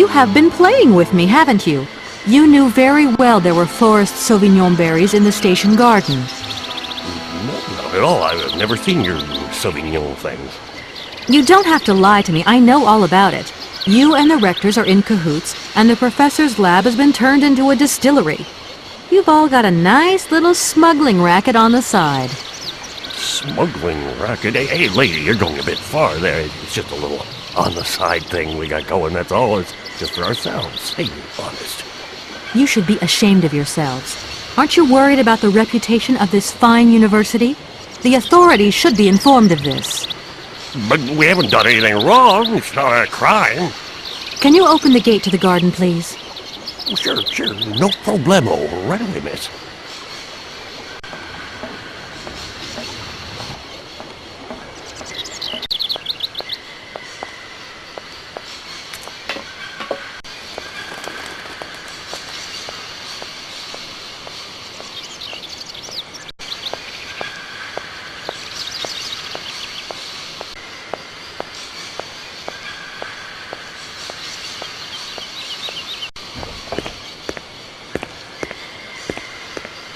You have been playing with me, haven't you? You knew very well there were forest Sauvignon berries in the station garden. No, not at all. I've never seen your Sauvignon things. You don't have to lie to me. I know all about it. You and the rectors are in cahoots, and the professor's lab has been turned into a distillery. You've all got a nice little smuggling racket on the side. Smuggling racket? Hey, lady, you're going a bit far there. It's just a little on-the-side thing we got going, that's all. It's just for ourselves. Hey, honest. You should be ashamed of yourselves. Aren't you worried about the reputation of this fine university? The authorities should be informed of this. But we haven't done anything wrong. It's not a crime. Can you open the gate to the garden, please? Sure. No problemo. Right away, miss.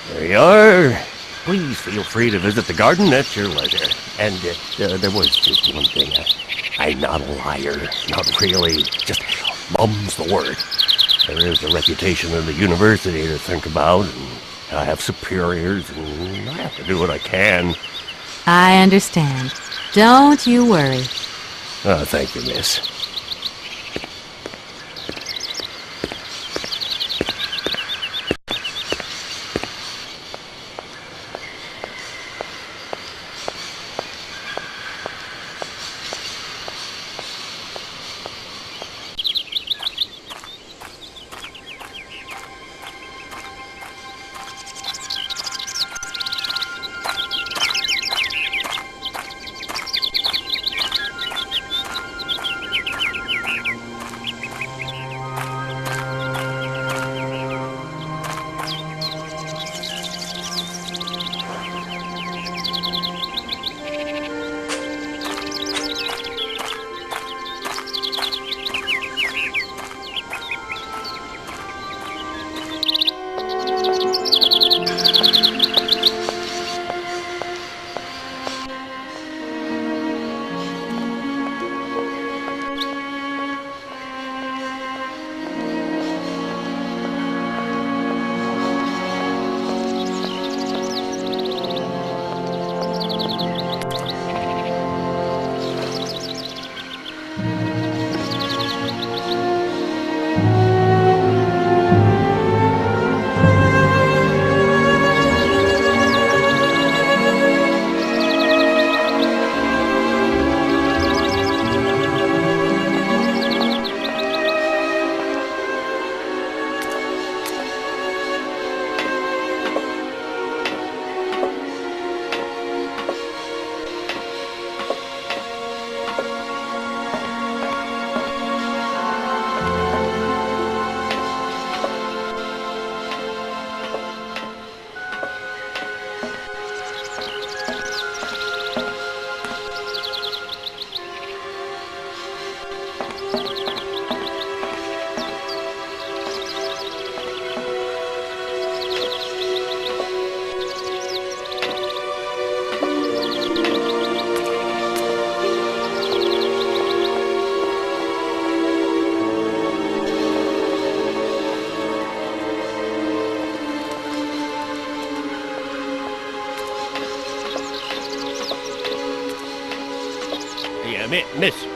There you are. Please feel free to visit the garden at your leisure. And there was just one thing. I'm not a liar. Not really. Just mum's the word. There is a reputation in the university to think about, and I have superiors, and I have to do what I can. I understand. Don't you worry. Oh, thank you, miss.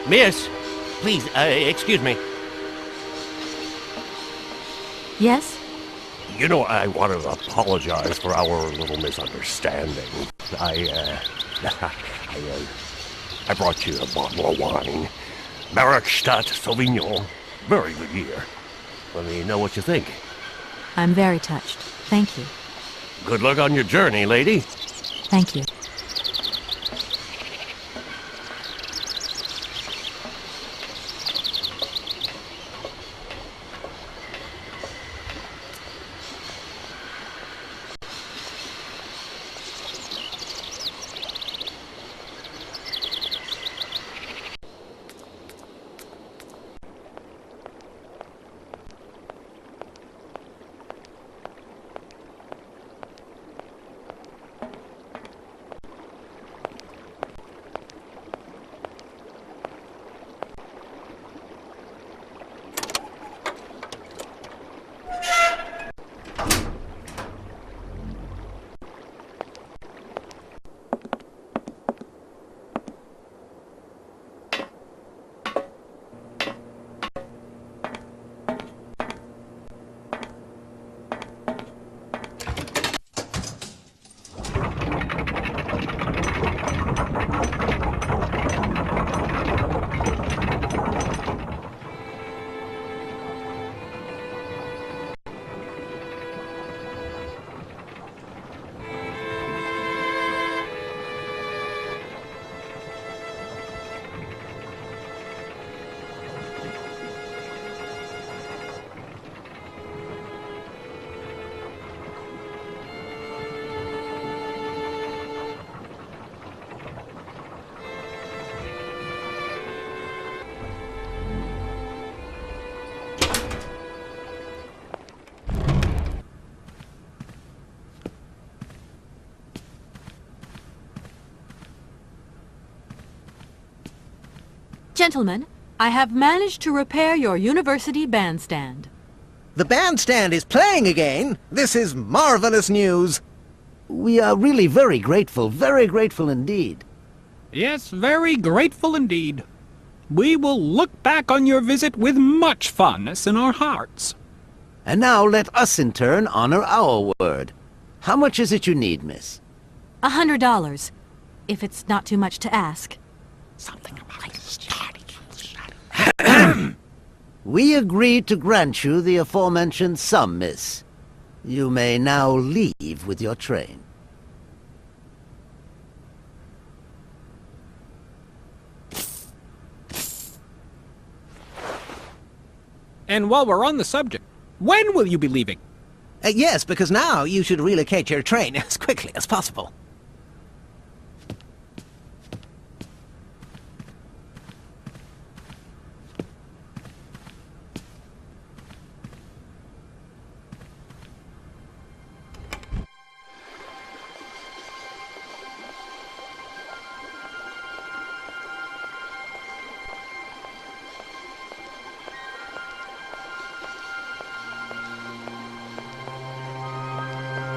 Miss, please, excuse me. Yes? You know, I want to apologize for our little misunderstanding. I brought you a bottle of wine. Markstadt Sauvignon. Very good year. Let me know what you think. I'm very touched. Thank you. Good luck on your journey, lady. Thank you. Gentlemen, I have managed to repair your university bandstand. The bandstand is playing again? This is marvelous news. We are really very grateful indeed. Yes, very grateful indeed. We will look back on your visit with much fondness in our hearts. And now let us in turn honor our word. How much is it you need, miss? $100, if it's not too much to ask. We agreed to grant you the aforementioned sum, miss. You may now leave with your train. And while we're on the subject, when will you be leaving? Yes, because now you should relocate your train as quickly as possible.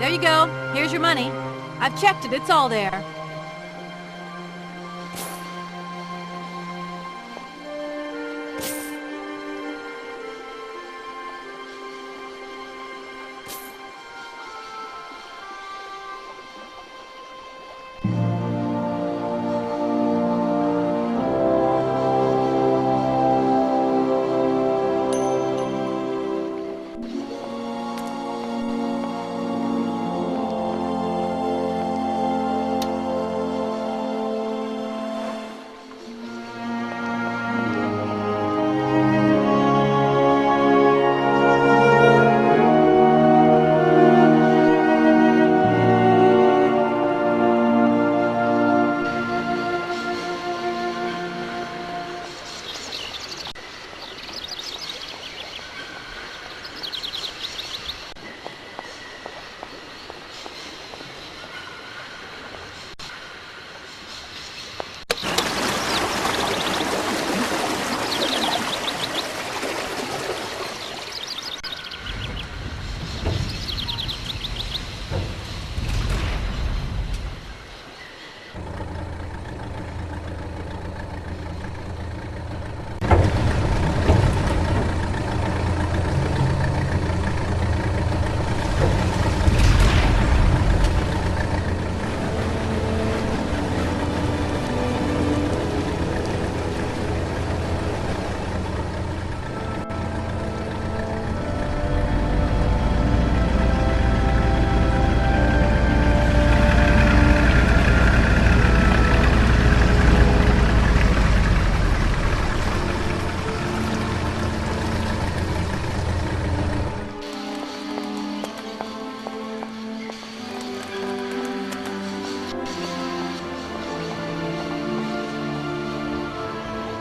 There you go. Here's your money. I've checked it. It's all there.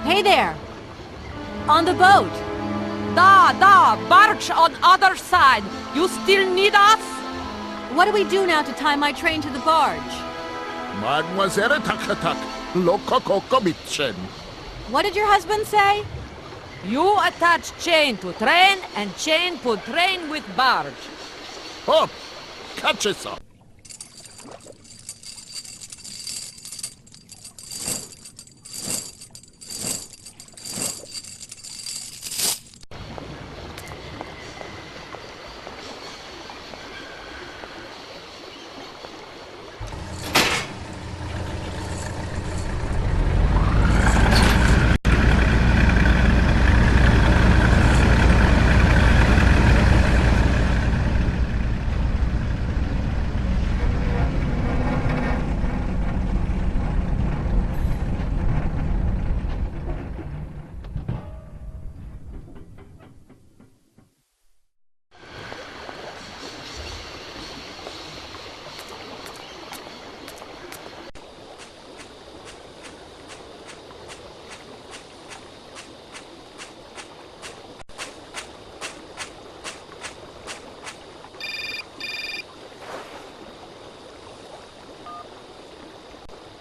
Hey there! On the boat! Barge on other side. You still need us? What do we do now to tie my train to the barge? Mademoiselle Takatak, Lokokokobitchen. What did your husband say? You attach chain to train and chain put train with barge. Hop, catch us up.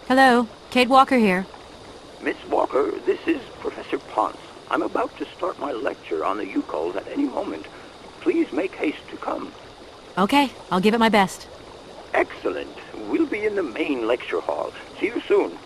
Hello, Kate Walker here. Miss Walker, this is Professor Hans. I'm about to start my lecture on the Yukols at any moment. Please make haste to come. Okay, I'll give it my best. Excellent. We'll be in the main lecture hall. See you soon.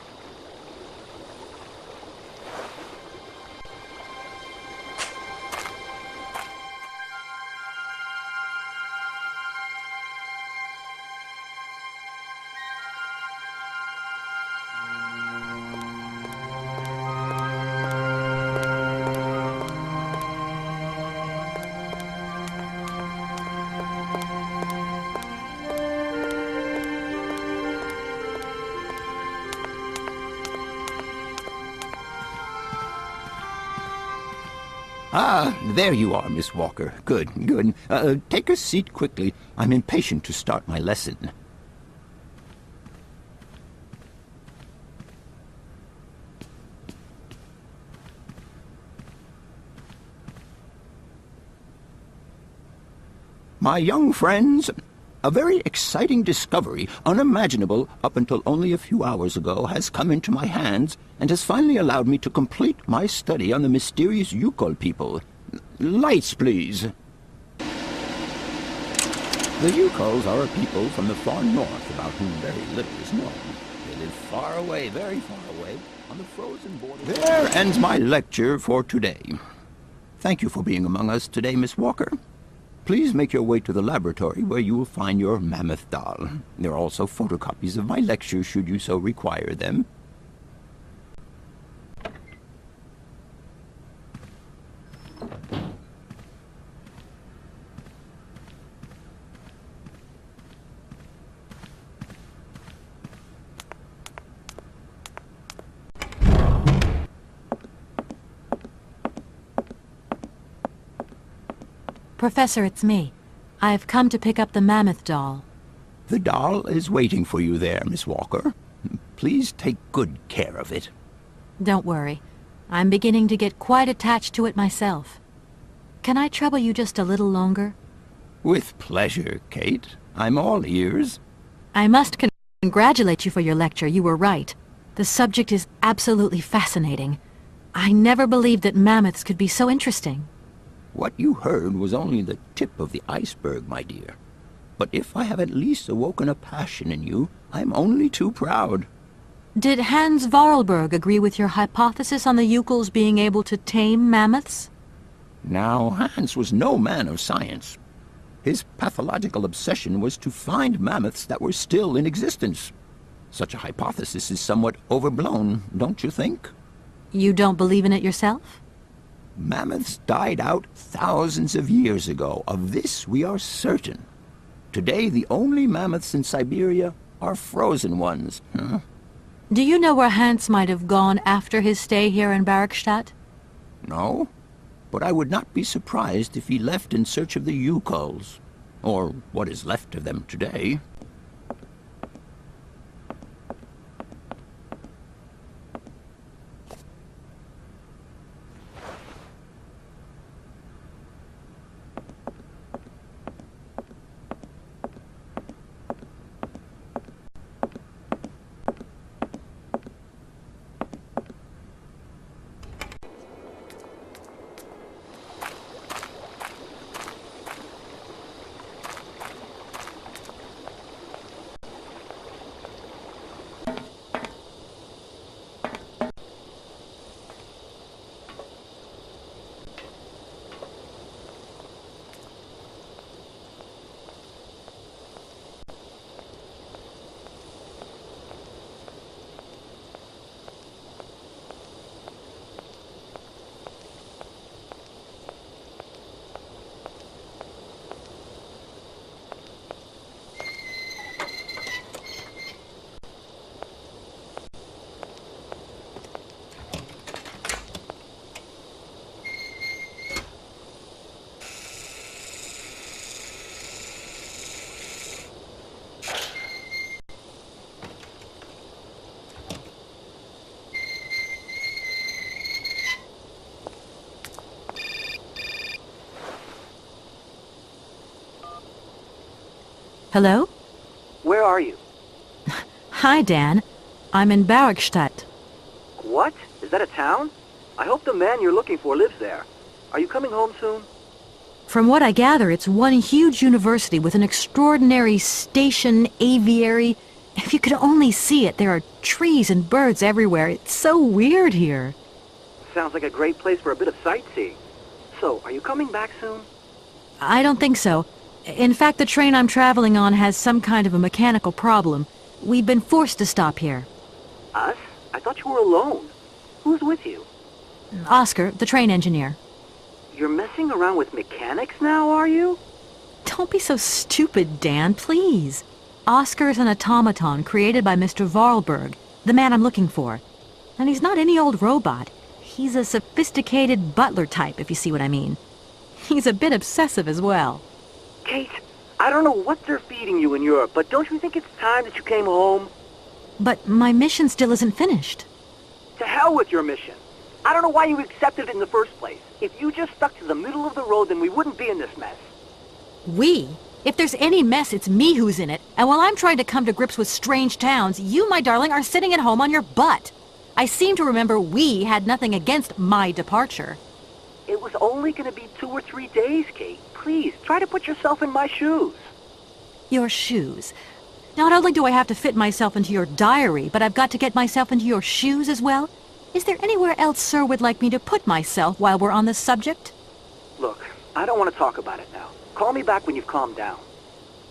Ah, there you are, Miss Walker. Good, good. Take a seat quickly. I'm impatient to start my lesson. My young friends, a very exciting discovery, unimaginable up until only a few hours ago, has come into my hands and has finally allowed me to complete my study on the mysterious Yukol people. Lights, please. The Yukols are a people from the far north about whom very little is known. They live far away, very far away, on the frozen border. There ends my lecture for today. Thank you for being among us today, Miss Walker. Please make your way to the laboratory where you will find your mammoth doll. There are also photocopies of my lectures should you so require them. Professor, it's me. I've come to pick up the mammoth doll. The doll is waiting for you there, Miss Walker. Please take good care of it. Don't worry. I'm beginning to get quite attached to it myself. Can I trouble you just a little longer? With pleasure, Kate. I'm all ears. I must congratulate you for your lecture. You were right. The subject is absolutely fascinating. I never believed that mammoths could be so interesting. What you heard was only the tip of the iceberg, my dear. But if I have at least awoken a passion in you, I'm only too proud. Did Hans Vorarlberg agree with your hypothesis on the Yukols being able to tame mammoths? Now, Hans was no man of science. His pathological obsession was to find mammoths that were still in existence. Such a hypothesis is somewhat overblown, don't you think? You don't believe in it yourself? Mammoths died out thousands of years ago. Of this we are certain. Today, the only mammoths in Syberia are frozen ones. Huh? Do you know where Hans might have gone after his stay here in Barrikstadt? No, but I would not be surprised if he left in search of the Yukols, or what is left of them today. Hello? Where are you? Hi, Dan. I'm in Barrikstadt. What? Is that a town? I hope the man you're looking for lives there. Are you coming home soon? From what I gather, it's one huge university with an extraordinary station aviary. If you could only see it, there are trees and birds everywhere. It's so weird here. Sounds like a great place for a bit of sightseeing. So, are you coming back soon? I don't think so. In fact, the train I'm traveling on has some kind of a mechanical problem. We've been forced to stop here. Us? I thought you were alone. Who's with you? Oscar, the train engineer. You're messing around with mechanics now, are you? Don't be so stupid, Dan, please. Oscar is an automaton created by Mr. Varlberg, the man I'm looking for. And he's not any old robot. He's a sophisticated butler type, if you see what I mean. He's a bit obsessive as well. Kate, I don't know what they're feeding you in Europe, but don't you think it's time that you came home? But my mission still isn't finished. To hell with your mission. I don't know why you accepted it in the first place. If you just stuck to the middle of the road, then we wouldn't be in this mess. We? If there's any mess, it's me who's in it. And while I'm trying to come to grips with strange towns, you, my darling, are sitting at home on your butt. I seem to remember we had nothing against my departure. It was only going to be 2 or 3 days, Kate. Please, try to put yourself in my shoes. Your shoes. Not only do I have to fit myself into your diary, but I've got to get myself into your shoes as well? Is there anywhere else Sir would like me to put myself while we're on this subject? Look, I don't want to talk about it now. Call me back when you've calmed down.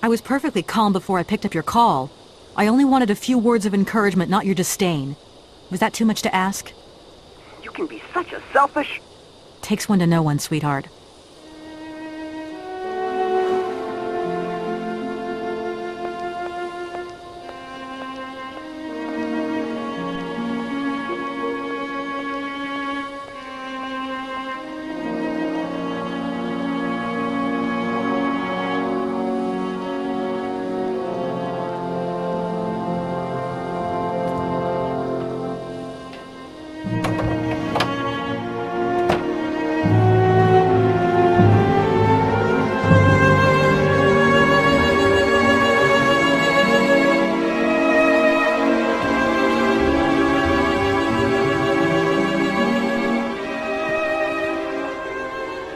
I was perfectly calm before I picked up your call. I only wanted a few words of encouragement, not your disdain. Was that too much to ask? You can be such a selfish... Takes one to know one, sweetheart.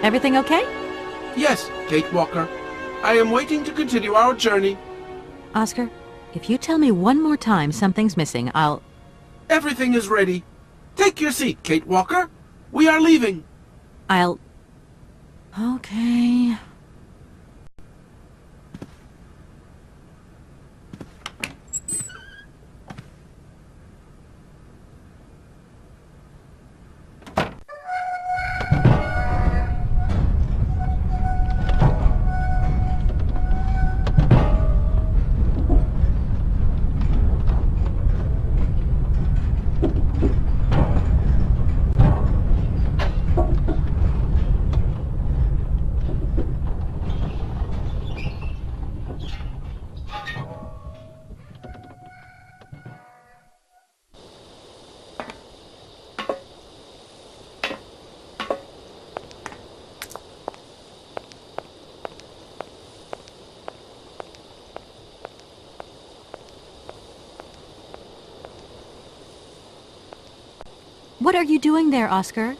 Everything okay? Yes, Kate Walker. I am waiting to continue our journey. Oscar, if you tell me one more time something's missing, I'll... Everything is ready. Take your seat, Kate Walker. We are leaving. I'll... Okay... What are you doing there, Oscar?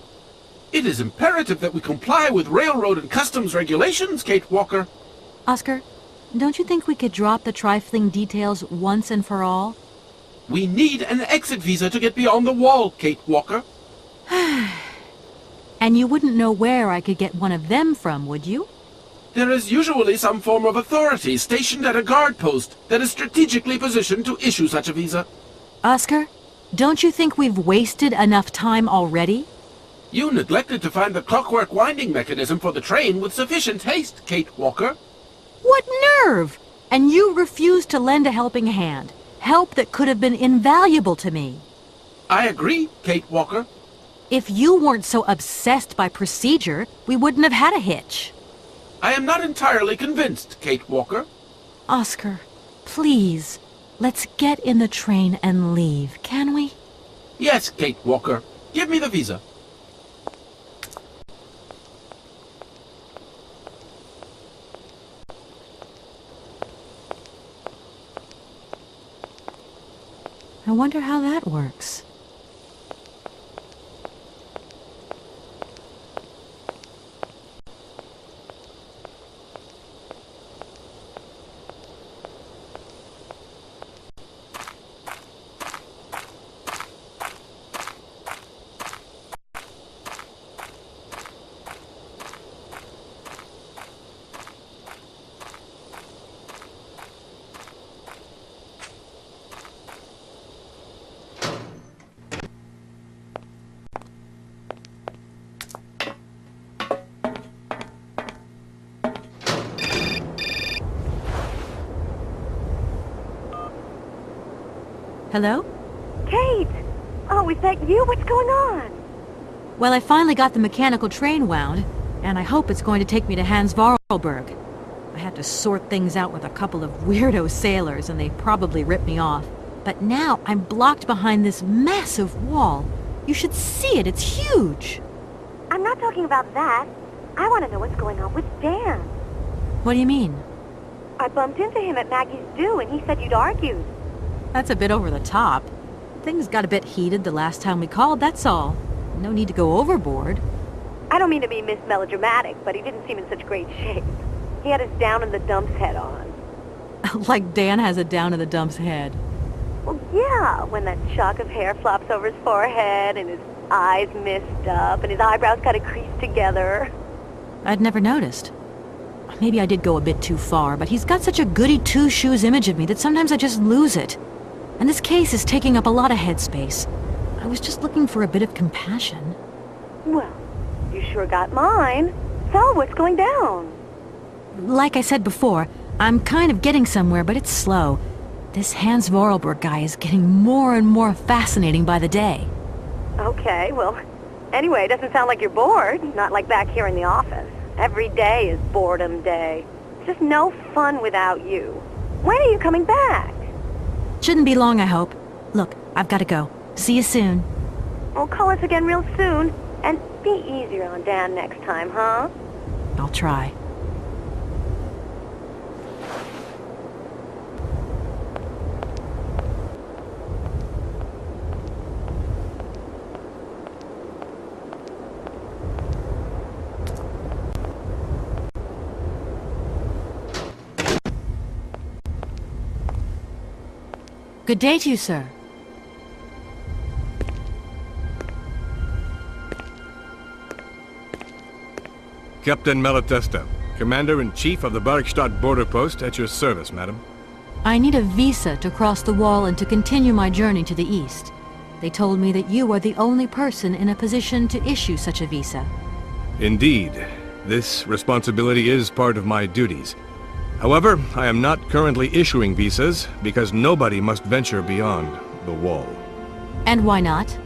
It is imperative that we comply with railroad and customs regulations, Kate Walker. Oscar, don't you think we could drop the trifling details once and for all? We need an exit visa to get beyond the wall, Kate Walker. And you wouldn't know where I could get one of them from, would you? There is usually some form of authority stationed at a guard post that is strategically positioned to issue such a visa. Oscar, don't you think we've wasted enough time already? You neglected to find the clockwork winding mechanism for the train with sufficient haste, Kate Walker. What nerve! And you refused to lend a helping hand. Help that could have been invaluable to me. I agree, Kate Walker. If you weren't so obsessed by procedure, we wouldn't have had a hitch. I am not entirely convinced, Kate Walker. Oscar, please, let's get in the train and leave, can we? Yes, Kate Walker. Give me the visa. I wonder how that works. Hello? Kate! Oh, is that you? What's going on? Well, I finally got the mechanical train wound, and I hope it's going to take me to Hans Vorarlberg. I had to sort things out with a couple of weirdo sailors, and they probably ripped me off. But now I'm blocked behind this massive wall. You should see it, it's huge! I'm not talking about that. I want to know what's going on with Dan. What do you mean? I bumped into him at Maggie's do, and he said you'd argued. That's a bit over the top. Things got a bit heated the last time we called, that's all. No need to go overboard. I don't mean to be melodramatic, but he didn't seem in such great shape. He had his down-in-the-dumps head on. Like Dan has a down-in-the-dumps head. Well, yeah, when that shock of hair flops over his forehead, and his eyes mist up, and his eyebrows kind of creased together. I'd never noticed. Maybe I did go a bit too far, but he's got such a goody two-shoes image of me that sometimes I just lose it. And this case is taking up a lot of headspace. I was just looking for a bit of compassion. Well, you sure got mine. So, what's going down? Like I said before, I'm kind of getting somewhere, but it's slow. This Hans Vorarlberg guy is getting more and more fascinating by the day. Okay, well, anyway, it doesn't sound like you're bored. Not like back here in the office. Every day is boredom day. It's just no fun without you. When are you coming back? Shouldn't be long, I hope. Look, I've got to go. See you soon. Well, call us again real soon. And be easier on Dan next time, huh? I'll try. Good day to you, sir. Captain Malatesta, Commander-in-Chief of the Barkstadt border post, at your service, madam. I need a visa to cross the wall and to continue my journey to the east. They told me that you are the only person in a position to issue such a visa. Indeed. This responsibility is part of my duties. However, I am not currently issuing visas because nobody must venture beyond the wall. And why not?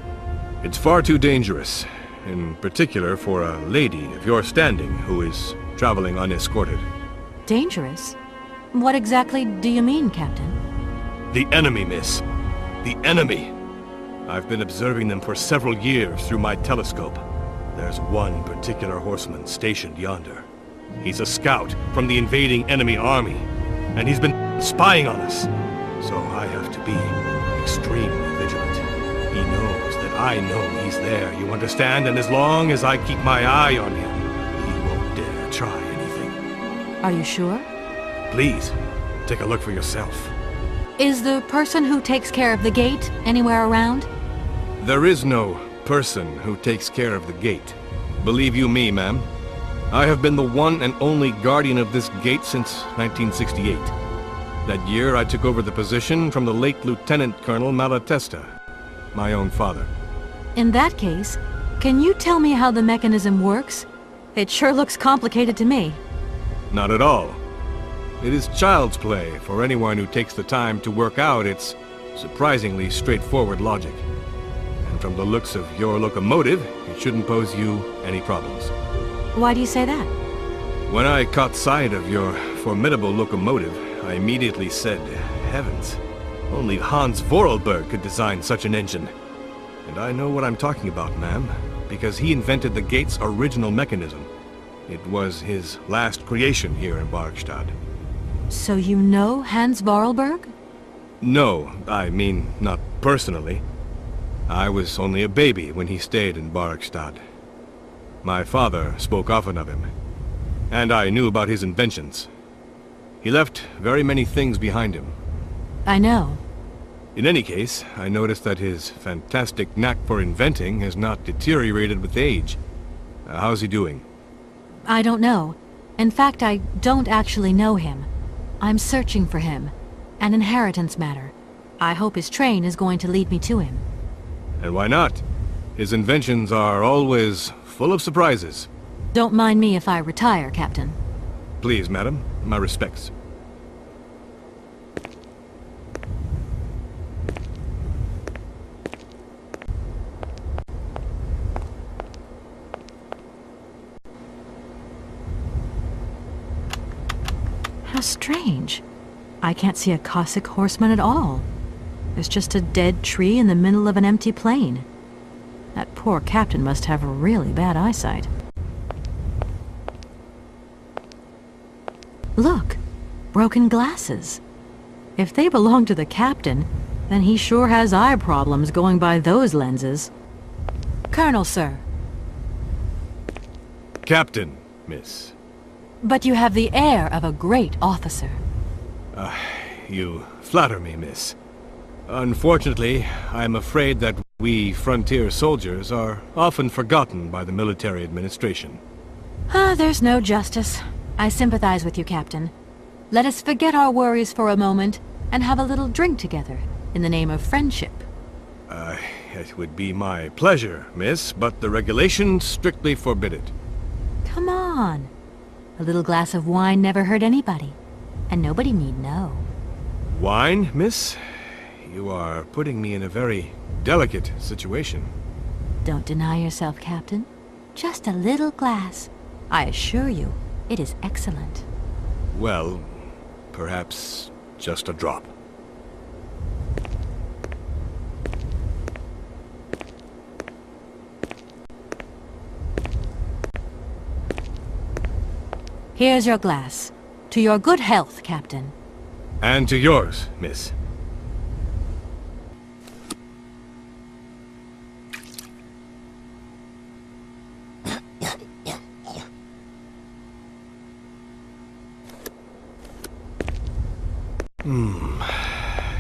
It's far too dangerous, in particular for a lady of your standing who is traveling unescorted. Dangerous? What exactly do you mean, Captain? The enemy, miss. The enemy. I've been observing them for several years through my telescope. There's one particular horseman stationed yonder. He's a scout from the invading enemy army, and he's been spying on us. So I have to be extremely vigilant. He knows that I know he's there, you understand? And as long as I keep my eye on him, he won't dare try anything. Are you sure? Please, take a look for yourself. Is the person who takes care of the gate anywhere around? There is no person who takes care of the gate. Believe you me, ma'am. I have been the one and only guardian of this gate since 1968. That year I took over the position from the late Lieutenant Colonel Malatesta, my own father. In that case, can you tell me how the mechanism works? It sure looks complicated to me. Not at all. It is child's play for anyone who takes the time to work out its surprisingly straightforward logic. And from the looks of your locomotive, it shouldn't pose you any problems. Why do you say that? When I caught sight of your formidable locomotive, I immediately said, heavens, only Hans Vorarlberg could design such an engine. And I know what I'm talking about, ma'am, because he invented the gate's original mechanism. It was his last creation here in Barkstadt. So you know Hans Vorarlberg? No, I mean, not personally. I was only a baby when he stayed in Barkstadt. My father spoke often of him, and I knew about his inventions. He left very many things behind him. I know. In any case, I noticed that his fantastic knack for inventing has not deteriorated with age. How's he doing? I don't know. In fact, I don't actually know him. I'm searching for him. An inheritance matter. I hope his train is going to lead me to him. And why not? His inventions are always full of surprises. Don't mind me if I retire, Captain. Please, madam. My respects. How strange. I can't see a Cossack horseman at all. There's just a dead tree in the middle of an empty plain. That poor captain must have really bad eyesight. Look, broken glasses. If they belong to the captain, then he sure has eye problems going by those lenses. Colonel, sir. Captain, miss. But you have the air of a great officer. You flatter me, miss. Unfortunately, I'm afraid that we frontier soldiers are often forgotten by the military administration. There's no justice. I sympathize with you, Captain. Let us forget our worries for a moment and have a little drink together in the name of friendship. It would be my pleasure, miss, but the regulations strictly forbid it. Come on. A little glass of wine never hurt anybody, and nobody need know. Wine, miss? You are putting me in a very delicate situation. Don't deny yourself, Captain. Just a little glass. I assure you, it is excellent. Well, perhaps just a drop. Here's your glass. To your good health, Captain. And to yours, miss.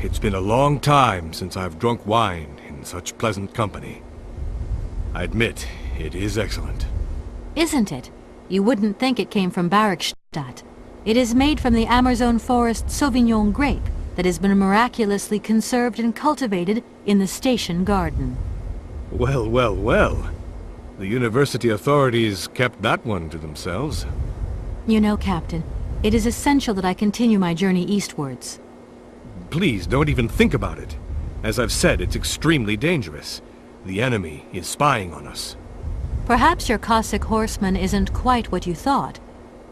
It's been a long time since I've drunk wine in such pleasant company. I admit, it is excellent. Isn't it? You wouldn't think it came from Barrickstadt. It is made from the Amazon forest Sauvignon grape that has been miraculously conserved and cultivated in the station garden. Well, well, well. The university authorities kept that one to themselves. You know, Captain, it is essential that I continue my journey eastwards. Please, don't even think about it. As I've said, it's extremely dangerous. The enemy is spying on us. Perhaps your Cossack horseman isn't quite what you thought.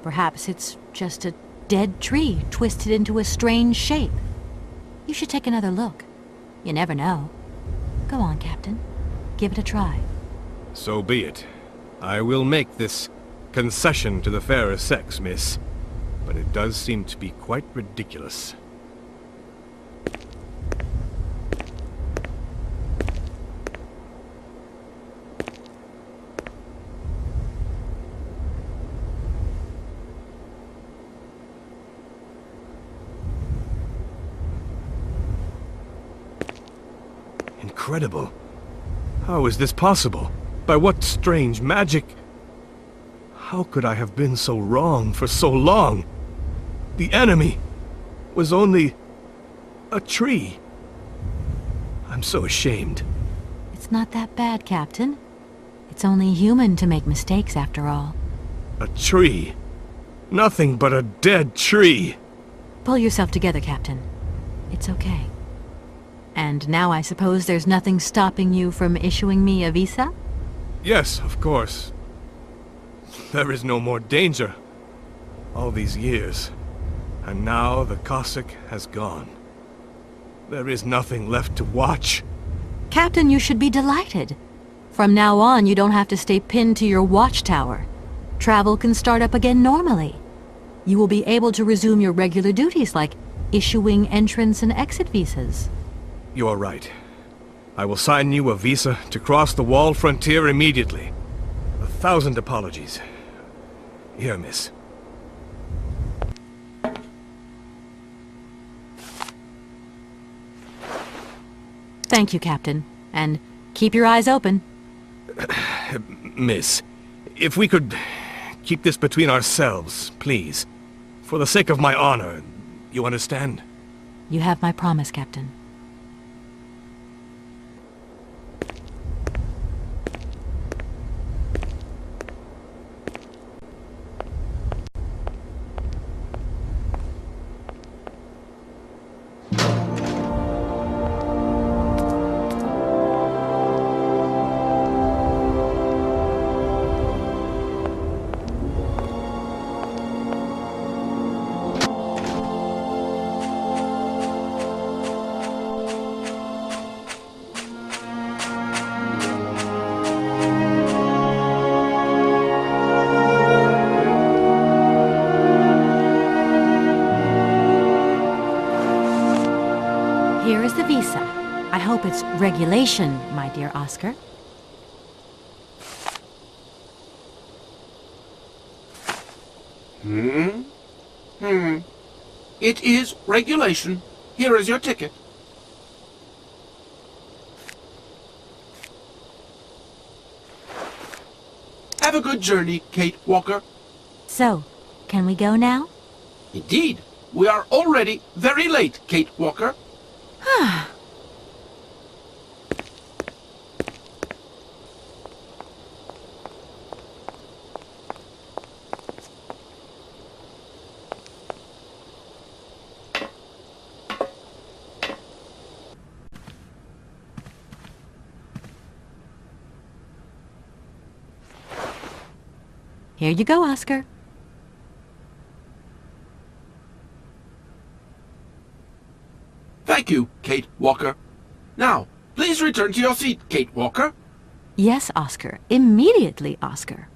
Perhaps it's just a dead tree twisted into a strange shape. You should take another look. You never know. Go on, Captain. Give it a try. So be it. I will make this concession to the fairer sex, miss. But it does seem to be quite ridiculous. Incredible. How is this possible? By what strange magic? How could I have been so wrong for so long? The enemy was only a tree. I'm so ashamed. It's not that bad, Captain. It's only human to make mistakes, after all. A tree. Nothing but a dead tree. Pull yourself together, Captain. It's okay. And now I suppose there's nothing stopping you from issuing me a visa? Yes, of course. There is no more danger. All these years. And now the Cossack has gone. There is nothing left to watch. Captain, you should be delighted. From now on, you don't have to stay pinned to your watchtower. Travel can start up again normally. You will be able to resume your regular duties like issuing entrance and exit visas. You are right. I will sign you a visa to cross the wall frontier immediately. 1,000 apologies. Here, miss. Thank you, Captain. And keep your eyes open. Miss, if we could keep this between ourselves, please. For the sake of my honor, you understand? You have my promise, Captain. the visa. I hope it's regulation, my dear Oscar. It is regulation. Here is your ticket. Have a good journey, Kate Walker. So, can we go now? Indeed. We are already very late, Kate Walker. Here you go, Oscar. Thank you, Kate Walker. Now, please return to your seat, Kate Walker. Yes, Oscar. Immediately, Oscar.